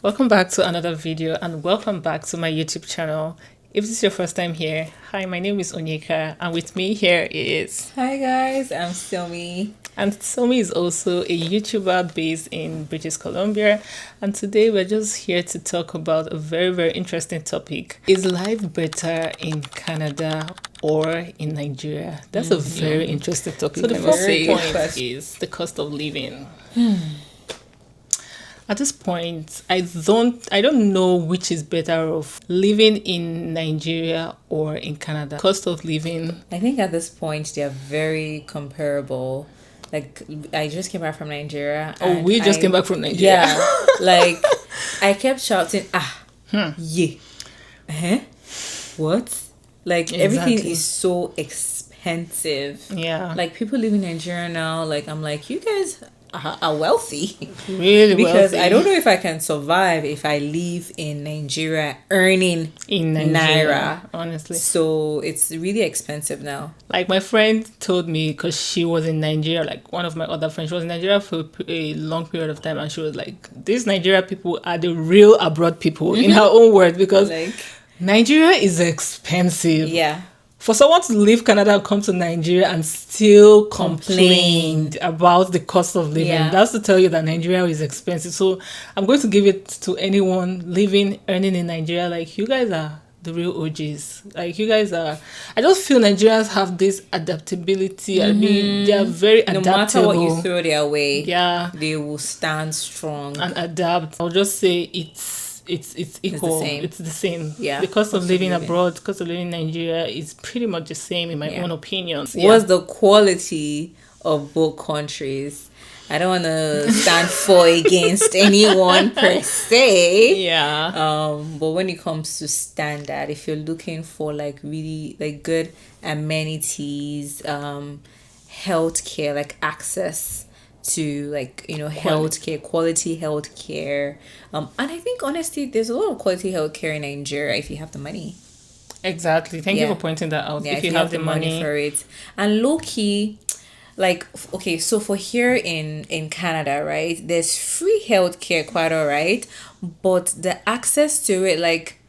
Welcome back to another video and welcome back to my YouTube channel. If this is your first time here, hi, my name is Onyeka and with me here is... Hi guys, I'm Somi. And Somi is also a YouTuber based in British Columbia, and today we're just here to talk about a very interesting topic. Is life better in Canada or in Nigeria? That's a very interesting topic. So the first point is the cost of living. At this point, I don't know which is better off, living in Nigeria or in Canada. Cost of living. I think at this point they're very comparable. Like, I just came back from Nigeria. Oh, we just came back from Nigeria. Yeah, like I kept shouting, yeah, what? Like everything is so expensive. Yeah, like people live in Nigeria now. Like I'm like, you guys are wealthy, really because wealthy. I don't know if I can survive if I live in Nigeria earning in Nigeria, naira, honestly. So it's really expensive now. Like my friend told me, because she was in Nigeria, like one of my other friends, she was in Nigeria for a long period of time, and she was like, these Nigeria people are the real abroad people in her own words, because like, Nigeria is expensive. Yeah. For someone to leave Canada and come to Nigeria and still complain about the cost of living, that's to tell you that Nigeria is expensive. So I'm going to give it to anyone earning in Nigeria. Like, you guys are the real OGs. Like, you guys are... I just feel Nigerians have this adaptability. I mean, they are very adaptable. No matter what you throw their way, they will stand strong and adapt. I'll just say it's equal. It's the same. Yeah. The cost of living abroad, cost of living in Nigeria is pretty much the same in my own opinion. What's the quality of both countries? I don't want to stand for against anyone per se. Yeah. But when it comes to standard, if you're looking for like really like good amenities, healthcare, like access to like healthcare, quality healthcare, and I think honestly there's a lot of quality healthcare in Nigeria if you have the money. Exactly. Thank you for pointing that out. If you have the money for it. And low key, like, okay, so for here in Canada, right, there's free healthcare, quite all right, but the access to it, like,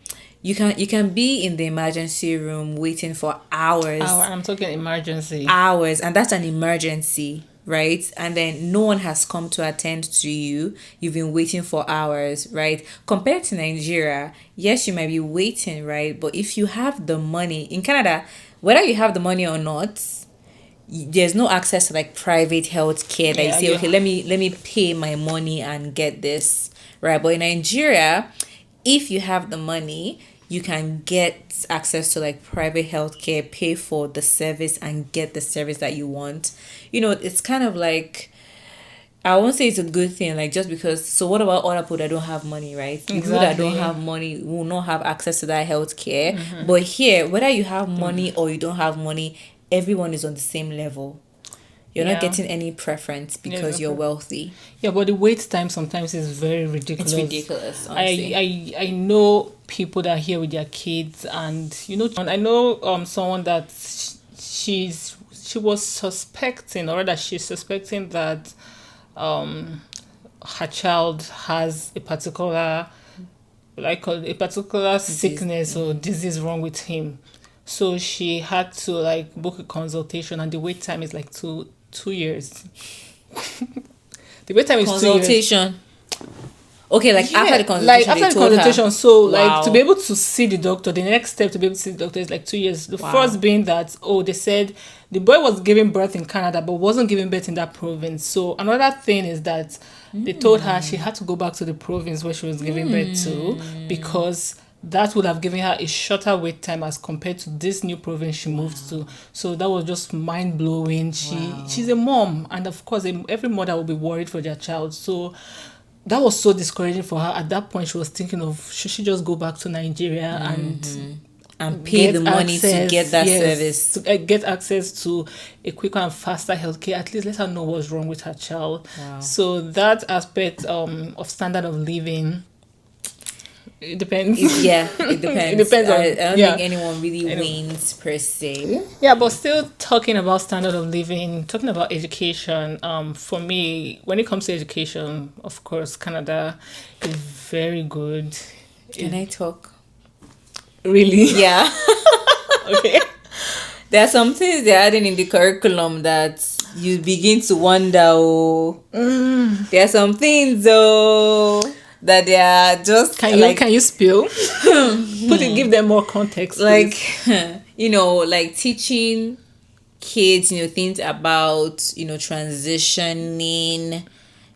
you can be in the emergency room waiting for hours. I'm talking emergency. Hours, and that's an emergency, right? And then no one has come to attend to you. You've been waiting for hours, right? Compared to Nigeria, yes, you might be waiting, right? But if you have the money in Canada, whether you have the money or not, there's no access to like private health care that you say, okay, let me pay my money and get this, right? But in Nigeria, if you have the money, you can get access to like private healthcare, pay for the service and get the service that you want. It's kind of like, I won't say it's a good thing, like just because. So what about other people that don't have money, right? Exactly. People that don't have money will not have access to that healthcare. Mm-hmm. But here, whether you have money or you don't have money, everyone is on the same level. You're not getting any preference because you're wealthy. Yeah, but the wait time sometimes is very ridiculous. It's ridiculous, honestly. I know people that are here with their kids, and I know someone that she was suspecting, or rather she's suspecting that her child has a particular sickness or disease wrong with him. So she had to like book a consultation, and the wait time is like two years. The wait time is 2 years. Consultation. Okay, like after the consultation. Like after the consultation, so like to be able to see the doctor, the next step to be able to see the doctor is like 2 years. The first being that they said the boy was giving birth in Canada but wasn't giving birth in that province. So another thing is that they told her she had to go back to the province where she was giving birth to, because that would have given her a shorter wait time as compared to this new province she moved to. So that was just mind-blowing. She's a mom, and of course every mother will be worried for their child. So that was so discouraging for her. At that point she was thinking of, should she just go back to Nigeria and pay the money to get that service, to get access to a quicker and faster healthcare. At least let her know what's wrong with her child. So that aspect of standard of living It depends. It depends. It depends on. I don't think anyone really wins per se. Yeah, but still talking about standard of living, talking about education. For me, when it comes to education, of course, Canada is very good. Can I talk? Really? Yeah. Okay. There are some things they're adding in the curriculum that you begin to wonder. Oh, there are some things though that they are just can you spill? Give them more context. Like, like teaching kids, things about transitioning,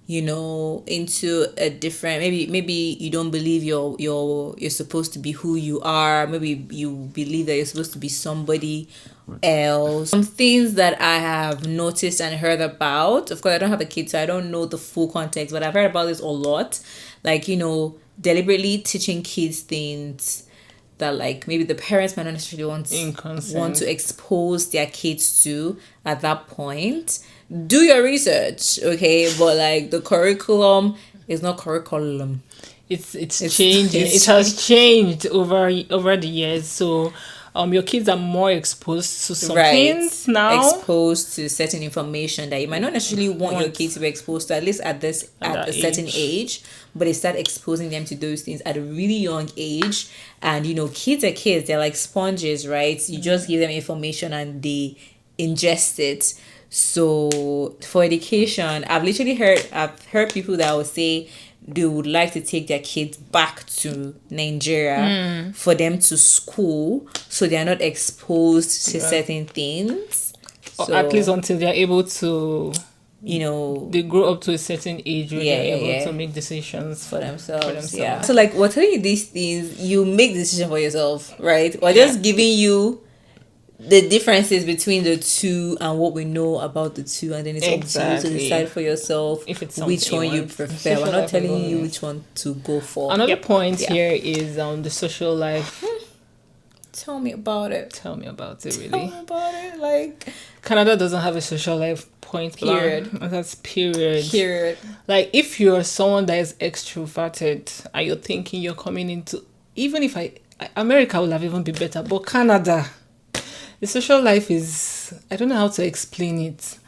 into a different, maybe you don't believe you're supposed to be who you are. Maybe you believe that you're supposed to be somebody else. Some things that I have noticed and heard about, of course I don't have a kid, so I don't know the full context, but I've heard about this a lot, like deliberately teaching kids things that like maybe the parents might not necessarily want to expose their kids to at that point. Do your research, okay? But like the curriculum is not curriculum. It's changing. It has changed over the years. So your kids are more exposed to some things now. Exposed to certain information that you might not necessarily want your kids to be exposed to, at least at a certain age. But they start exposing them to those things at a really young age. And kids are kids. They're like sponges, right? You just give them information and they ingest it. So for education, I've heard people that would say they would like to take their kids back to Nigeria for them to school, so they are not exposed to certain things. Or at least until they are able to, they grow up to a certain age where they're able to make decisions for themselves. Yeah. So like we're telling you these things, you make the decision for yourself, right? We're just giving you the differences between the two and what we know about the two, and then it's up to you to decide for yourself if it's which one you prefer. We're not telling you which one to go for. Another point here is the social life. Tell me about it. Tell me about it, really. Tell me about it. Like, Canada doesn't have a social life point period. That's period. Period. Like, if you're someone that is extroverted and you're thinking you're coming into, even if America would have even been better, but Canada, the social life is, I don't know how to explain it.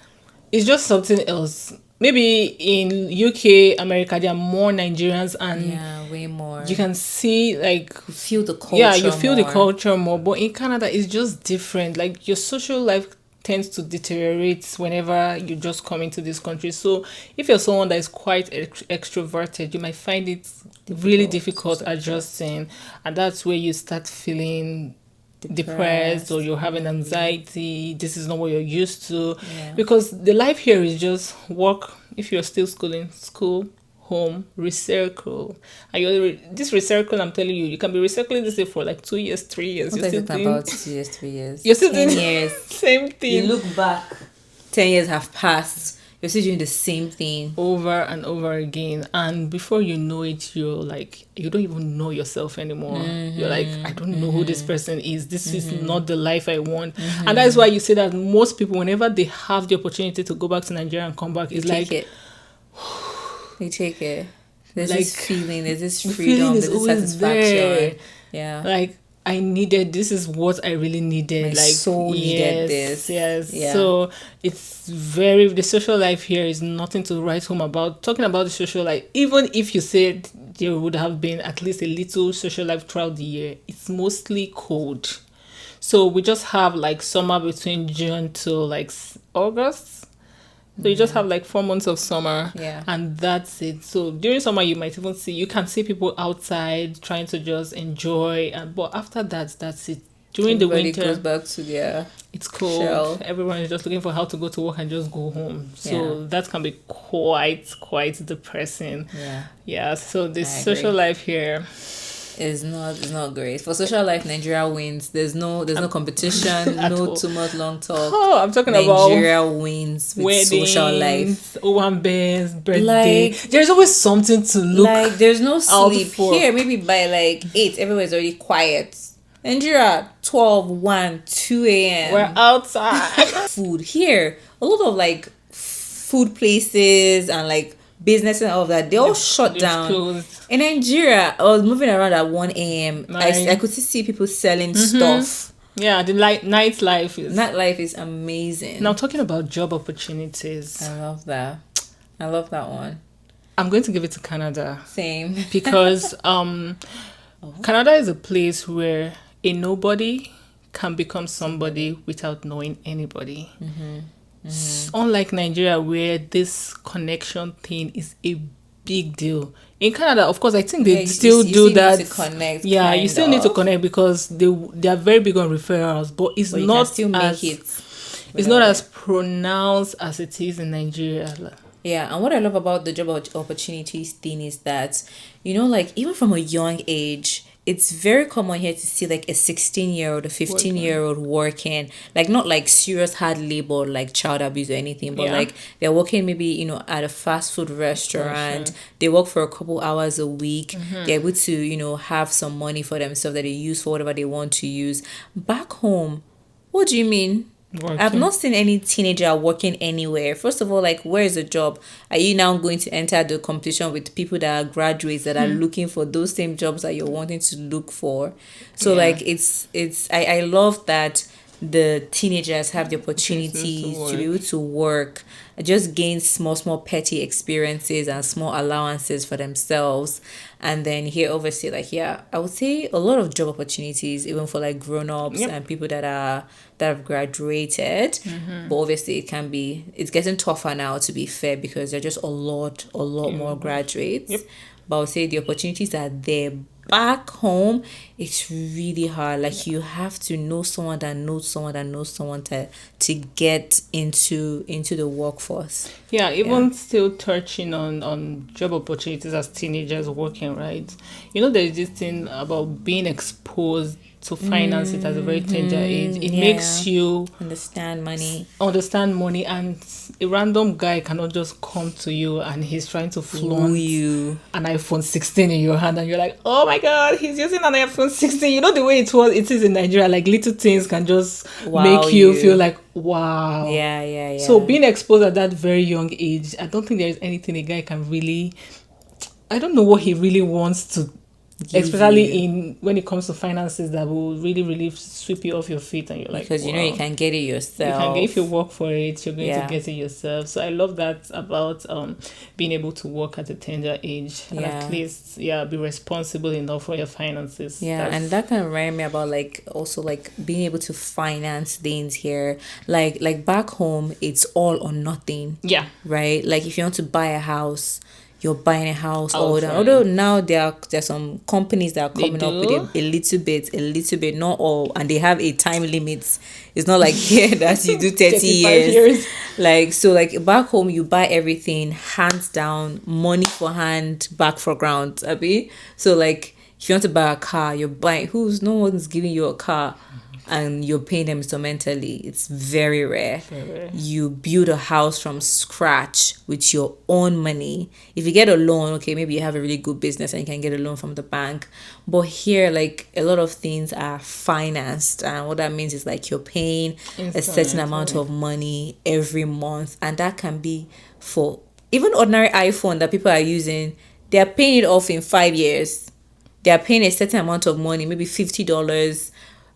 It's just something else. Maybe in UK, America, there are more Nigerians and way more. You can see like feel the culture. Yeah, you feel the culture more. But in Canada, it's just different. Like your social life tends to deteriorate whenever you just come into this country. So if you're someone that is quite extroverted, you might find it really difficult adjusting, and that's where you start feeling depressed or you're having anxiety. This is not what you're used to, because the life here is just work. If you're still schooling, school, home, recycle, and this recycle, I'm telling you, you can be recycling this thing for like 2 years, 3 years. What are you talking about? 2 years, 3 years, you're still 10 doing years. Same thing. You look back, 10 years have passed. You're still doing the same thing over and over again, and before you know it, you're like, you don't even know yourself anymore. You're like, I don't know who this person is. This is not the life I want. And that's why you say that most people, whenever they have the opportunity to go back to Nigeria and come back, it's like they take it. There's like, this feeling, there's this freedom, there's this satisfaction. There. Yeah. Like, I needed, this is what I really needed. My soul needed this. Yes. Yeah. So it's the social life here is nothing to write home about. Talking about the social life, even if you said there would have been at least a little social life throughout the year, it's mostly cold. So we just have like summer between June to like August. So you just have like 4 months of summer, and that's it. So during summer, you can see people outside trying to just enjoy, but after that, that's it. During the winter, goes back to it's cold. Shell. Everyone is just looking for how to go to work and just go home. So that can be quite depressing. Yeah. So the social life here is not great. For social life, Nigeria wins. There's no competition, no too much long talk. Oh, I'm talking about Nigeria wins with weddings, social life. Owambe's birthday. There's always something to look. Like there's no sleep here. Maybe by like 8, everywhere's already quiet. Nigeria, 12, 1, 2 a.m. We're outside. Food here. A lot of like food places and like business and all of that, they all shut down. Closed. In Nigeria, I was moving around at 1 a.m. I could see people selling stuff. Yeah, the nightlife is amazing. Now, talking about job opportunities, I love that one. I'm going to give it to Canada. Same. Because Canada is a place where a nobody can become somebody without knowing anybody. Unlike Nigeria, where this connection thing is a big deal. In Canada, of course, I think they still do that. Need to connect, you still need to connect because they are very big on referrals, but it's but not you can still make it. It's not as pronounced as it is in Nigeria. Yeah, and what I love about the job opportunities thing is that, like even from a young age, it's very common here to see like a 16-year-old, a 15-year-old working, like not like serious hard labor, like child abuse or anything, but like they're working maybe, at a fast food restaurant. They work for a couple hours a week. They're able to, have some money for themselves that they use for whatever they want to use. Back home, what do you mean? Working. I've not seen any teenager working anywhere. First of all, like, where is the job? Are you now going to enter the competition with people that are graduates that are looking for those same jobs that you're wanting to look for? So like I love that the teenagers have the opportunities to be able to work, just gain small petty experiences and small allowances for themselves. And then here obviously I would say a lot of job opportunities even for like grown-ups and people that have graduated. But obviously it's getting tougher now, to be fair, because there are just a lot more graduates. But I would say the opportunities are there. Back home, it's really hard. Like, you have to know someone that knows someone that knows someone to get into the workforce. Still touching on job opportunities as teenagers working, right? There's this thing about being exposed to finances at a very tender age. It makes you understand money, and a random guy cannot just come to you and he's trying to flaunt you an iPhone 16 in your hand, and you're like, oh my god, he's using an iPhone 16. The way it is in Nigeria, like little things can just make you feel like, wow. Yeah. So being exposed at that very young age, I don't think there is anything a guy can really, I don't know what he really wants to, especially when it comes to finances, that will really, really sweep you off your feet, and you're like, because wow. you can get it yourself. If you work for it, you're going to get it yourself. So I love that about being able to work at a tender age, and at least be responsible enough for your finances. And that can remind me about also being able to finance things here. Like back home, it's all or nothing. Right. Like if you want to buy a house, you're buying a house all down. Although now there are some companies that are coming up with a little bit, not all, and they have a time limit. It's not like here that you do 30 years. Like back home, you buy everything hands down, money for hand, back for ground. Abi? So like if you want to buy a car, you're buying. No one's giving you a car, and you're paying them instrumentally. It's very rare. You build a house from scratch with your own money. If you get a loan, okay, maybe you have a really good business and you can get a loan from the bank. But here, like, a lot of things are financed, and what that means is like you're paying a certain amount of money every month, and that can be for even ordinary iPhone that people are using. They're paying it off in 5 years. They're paying a certain amount of money, maybe $50,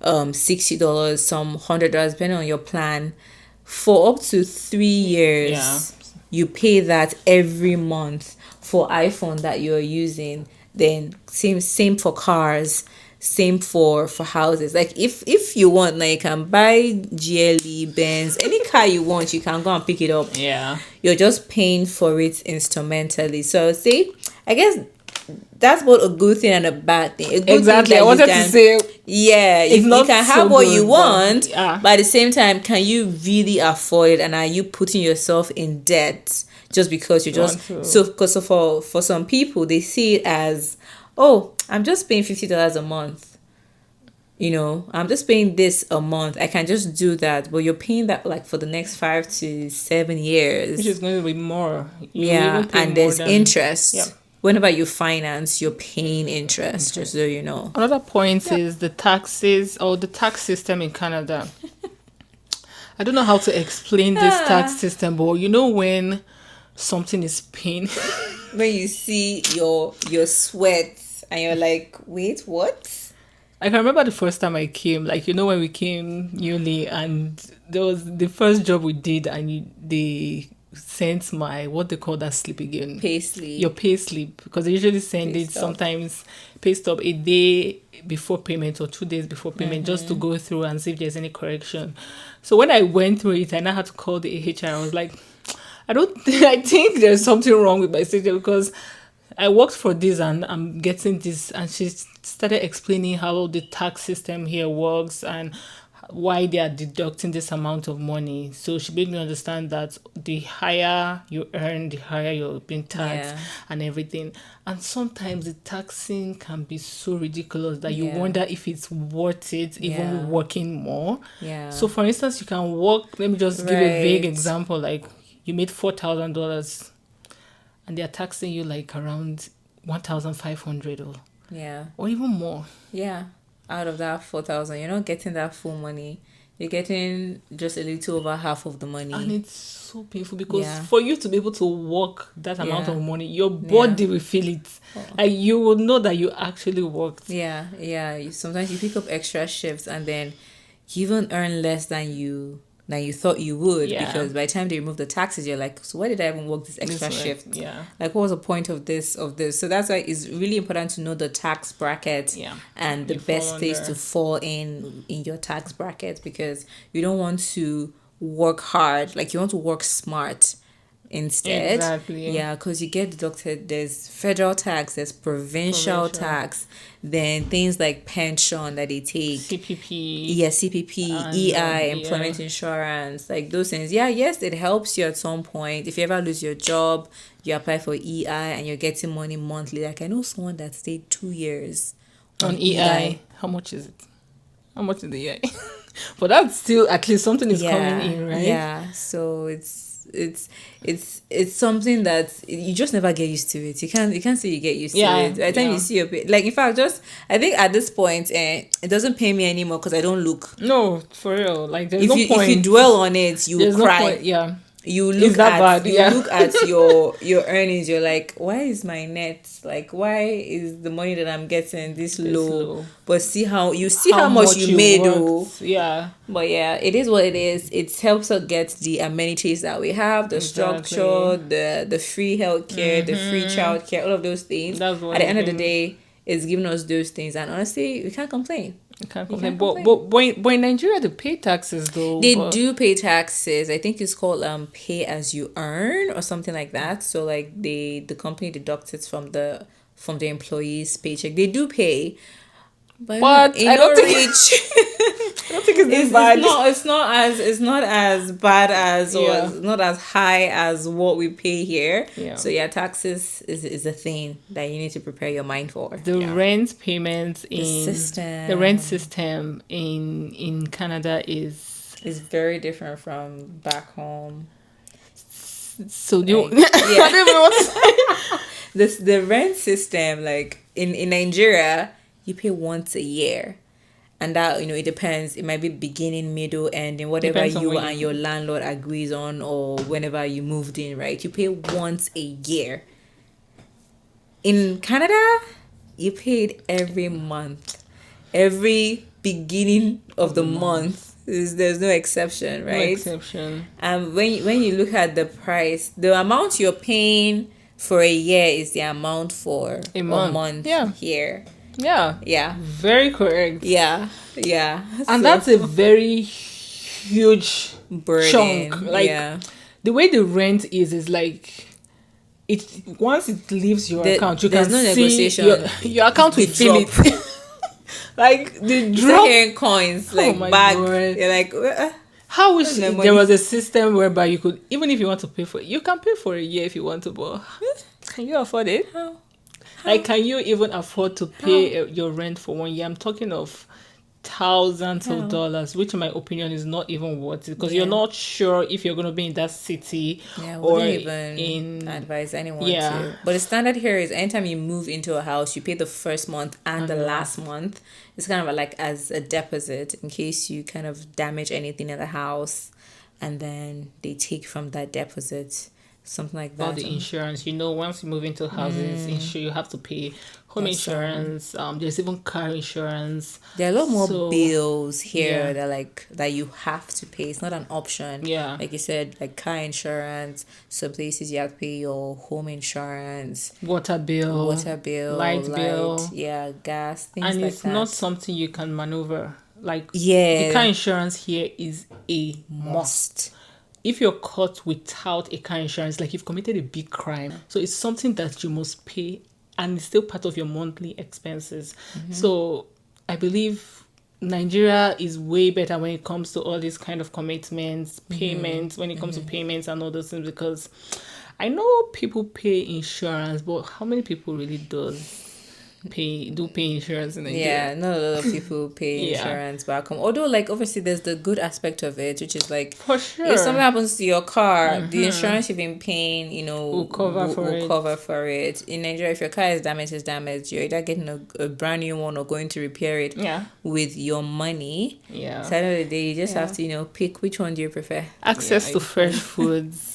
$60, some $100, depending on your plan, for up to 3 years. You pay that every month for iPhone that you're using. Then same for cars, same for houses. Like if you want, like, you can buy GLE, Benz, any car you want, you can go and pick it up. You're just paying for it instrumentally. So I guess that's both a good thing and a bad thing. Exactly. I wanted to say, you can have what you want, but at the same time, can you really afford it? And are you putting yourself in debt just because you just because for some people, they see it as, oh, I'm just paying $50 a month. I'm just paying this a month. I can just do that. But you're paying that like for the next 5 to 7 years, which is going to be more. And there's interest. Whenever you finance, you're paying interest, just so you know. Another point is the taxes, or the tax system in Canada. I don't know how to explain this tax system, but when something is pain. When you see your sweat and you're like, wait, what? I can remember the first time I came, like, when we came newly, and there was the first job we did, and they sent my, what they call that slip again? Paisley. Your pay slip, because they usually send Pay it stub. sometimes pay stub a day before payment or 2 days before payment, just to go through and see if there's any correction. So when I went through it, I now had to call the HR. I was like, I think there's something wrong with my signature, because I worked for this and I'm getting this. And she started explaining how the tax system here works and why they are deducting this amount of money. So she made me understand that the higher you earn, the higher you're being taxed, and everything. And sometimes the taxing can be so ridiculous that you wonder if it's worth it, even working more. Yeah. So for instance, you can work, let me just give a vague example, like you made $4,000 and they're taxing you like around 1,500 or even more. Yeah. Out of that 4,000, you're not getting that full money. You're getting just a little over half of the money. And it's so painful, because for you to be able to work that amount of money, your body will feel it. Like, you will know that you actually worked. Yeah. Sometimes you pick up extra shifts and then you even earn less than you thought you would, because by the time they remove the taxes, you're like, so why did I even work this extra shift? Like, what was the point of this? So that's why it's really important to know the tax bracket and the best place to fall in your tax bracket, because you don't want to work hard, like you want to work smart instead. Because you get deducted. There's federal tax, there's provincial tax, then things like pension that they take, CPP, EI, employment insurance, like those things. Yes, it helps you at some point. If you ever lose your job, you apply for EI and you're getting money monthly. Like, I know someone that stayed 2 years on EI. How much is it? How much is the EI? But that's still, at least something is coming in, right? So it's something that you just never get used to it. You can't say you get used to it. By the time you see your pay, like, in fact, I think at this point, it doesn't pay me anymore because I don't look. No, for real. Like, there's no point. If you dwell on it, you will cry. No point, you look at look at your earnings. You're like, why is my net, like, why is the money that I'm getting this low? But see how much you made, though. But it is what it is. It helps us get the amenities that we have, the structure, the free healthcare, the free childcare, all of those things. At the end of the day, it's giving us those things, and honestly, we can't complain. But in Nigeria, they pay taxes, though. They do pay taxes. I think it's called pay as you earn or something like that. So, like, the company deducts it from the employee's paycheck. They do pay, but I don't think I don't think it's bad. It's not as bad as or it's not as high as what we pay here. So taxes is a thing that you need to prepare your mind for. The rent payments the rent system in Canada is very different from back home. So I don't even know what to say. The rent system, like in Nigeria, you pay once a year. And that, it depends. It might be beginning, middle, ending, whatever you and your landlord agrees on, or whenever you moved in, right? You pay once a year. In Canada, you paid every month. Every beginning of the month. There's no exception, right? No exception. When you look at the price, the amount you're paying for a year is the amount for a month here. Very correct. And that's a very huge burden. Chunk. Like, the way the rent is like, it once it leaves your account, you can see negotiation. Your account will feel it. Like, the drop hearing coins, like, back. You're like, how wish there was a system whereby you could, even if you want to pay for it, you can pay for a year if you want to, but can you afford it? How? Like, can you even afford to pay your rent for 1 year? I'm talking of thousands of dollars, which in my opinion is not even worth it, because you're not sure if you're going to be in that city or even advise anyone to. But the standard here is anytime you move into a house, you pay the first month and the last month. It's kind of like as a deposit in case you kind of damage anything in the house, and then they take from that deposit something like about that. the insurance. Once you move into houses, you have to pay home insurance. There's even car insurance. There are a lot more bills here yeah. that you have to pay. It's not an option. Yeah. Like you said, like car insurance. Some places you have to pay your home insurance, water bill, light bill, yeah, gas, things like that. And it's not something you can maneuver. Like, yeah, the car insurance here is a must. If you're caught without a car insurance, like you've committed a big crime. So it's something that you must pay, and it's still part of your monthly expenses. So I believe Nigeria is way better when it comes to all these kind of commitments, payments, when it comes to payments and all those things, because I know people pay insurance, but how many people really pay insurance in Nigeria? Yeah, not a lot of people pay insurance back home. Although, like, obviously there's the good aspect of it, which is like, for sure, if something happens to your car, the insurance you've been paying, will cover for it. In Nigeria, if your car is damaged, you're either getting a brand new one or going to repair it with your money. Yeah. So at the end of the day, you just have to, pick which one do you prefer. Access to fresh foods.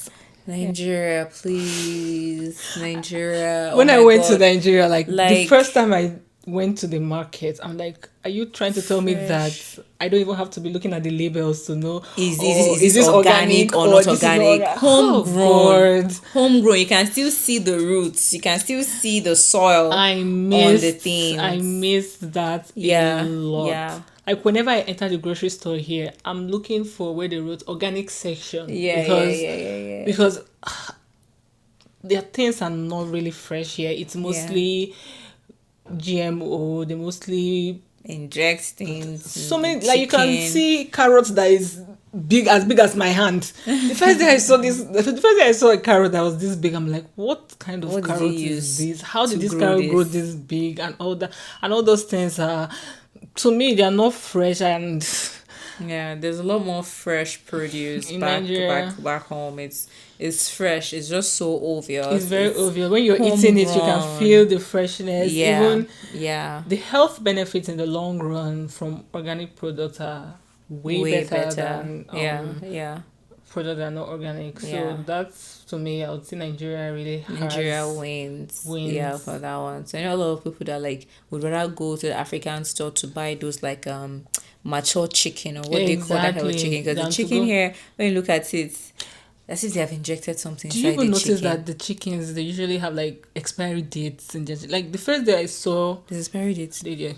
Nigeria, please. Nigeria. When I went to Nigeria, like the first time I went to the market, I'm like, are you trying to tell me that I don't even have to be looking at the labels to know is this organic or not organic? Homegrown. Homegrown. You can still see the roots. You can still see the soil on the things. I miss that a lot. Yeah. Like whenever I enter the grocery store here, I'm looking for where they wrote organic section. Because their things are not really fresh here. It's mostly GMO. They mostly inject things. So many, like you can see carrots that is big as my hand. The first day I saw a carrot that was this big, I'm like, what kind of carrot is this? How did this carrot grow this big? And all that, and all those things are, to me, they are not fresh. And there's a lot more fresh produce in Nigeria. Back home. It's fresh. It's just so obvious. It's very obvious. When you're eating it, you can feel the freshness. Even the health benefits in the long run from organic products are way better than products that are not organic. So that's, to me, I would say Nigeria wins. Yeah, for that one. So I know a lot of people that would rather go to the African store to buy those mature chicken, or what they call that kind of chicken, because the chicken here, when you look at it, as if they have injected something inside the chicken. Do you even notice that the chickens, they usually have expiry dates? And like the first day I saw, there's expiry dates. The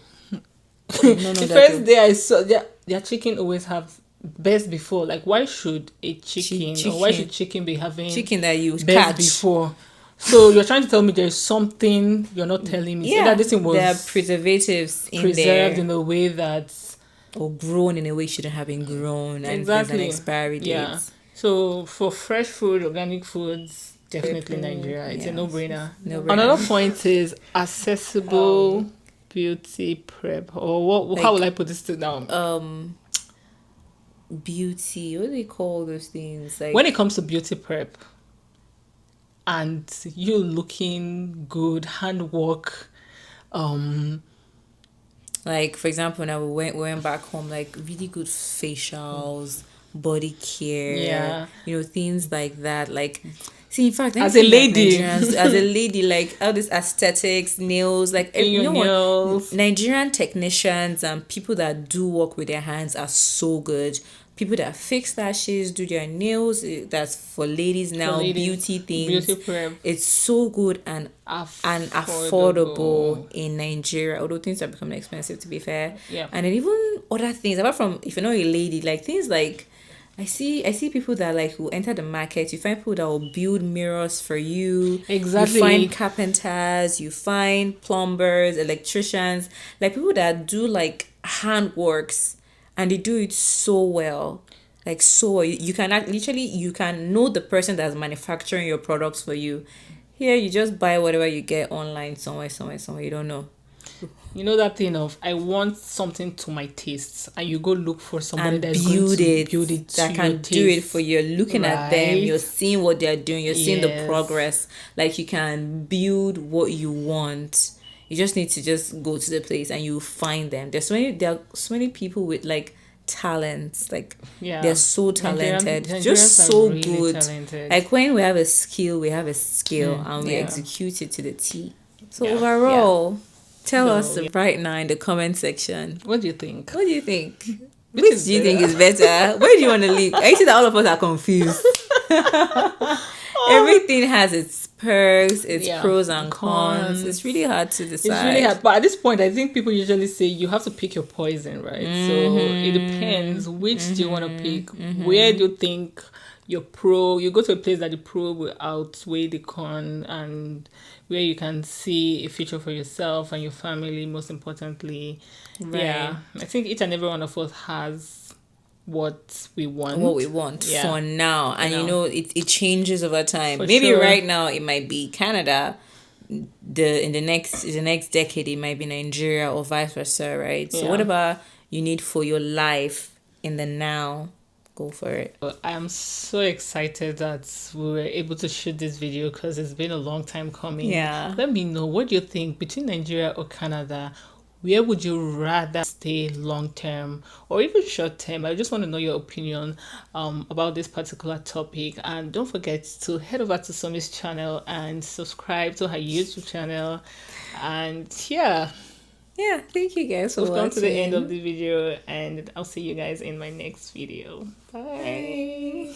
first day I saw their chicken always have best before. Like, why should a chicken or why should chicken be having chicken that you best catch before? So you're trying to tell me there's something you're not telling me. That this thing was, there are preservatives preserved in a way that, or grown in a way it shouldn't have been grown, and there's an expiry date. So for fresh food, organic foods, definitely Nigeria. It's a no-brainer. Another point is accessible beauty prep, or how will I put this down? Beauty, what do they call those things? When it comes to beauty prep and you looking good, handwork, for example, when we went back home, really good facials, body care, things like that. See, in fact, as a lady, all these aesthetics, nails, nails. Nigerian technicians and people that do work with their hands are so good. People that fix lashes, do their nails, that's for ladies now, beauty things. Beauty prep. It's so good and affordable in Nigeria, although things are becoming expensive, to be fair. Yeah. And then even other things, apart from, if you're not a lady, things like, I see people that will enter the market. You find people that will build mirrors for you. Exactly. You find carpenters, you find plumbers, electricians, people that do handworks, and they do it so well. You can you can know the person that's manufacturing your products for you. Here, you just buy whatever you get online somewhere. You don't know. You know that thing of, I want something to my tastes, and you go look for somebody and that's going to build it that can do it for you. You're looking at them, you're seeing what they're doing, you're seeing the progress. You can build what you want. You just need to just go to the place and you find them. There are so many people with talents. Like, Yeah, they're so talented, Nigerians just are so really good. talented. Like, when we have a skill, and we yeah. execute it to the T. So Yeah, overall, tell us So, yeah. right now in the comment section. What do you think? What do you think? Which Which is do you think better? is better? Where do you want to live? I see that all of us are confused. Everything has its perks, its pros and cons. It's really hard to decide. It's really hard. But at this point, I think people usually say you have to pick your poison, right? So it depends. Which do you want to pick? Where do you think your pro? You go to a place that the pro will outweigh the con, and where you can see a future for yourself and your family, most importantly. Right. Yeah, I think each and every one of us has what we want for now, and you know it changes over time. For Maybe sure. right now it might be Canada, in the next decade it might be Nigeria, or vice versa, right? So whatever you need for your life in the now, go for it. I am so excited that we were able to shoot this video because it's been a long time coming. Yeah. Let me know, what do you think between Nigeria or Canada? Where would you rather stay long term or even short term? I just want to know your opinion about this particular topic. And don't forget to head over to Somi's channel and subscribe to her YouTube channel. And yeah, thank you guys for we've come to the end watching. of the video, and I'll see you guys in my next video. Bye.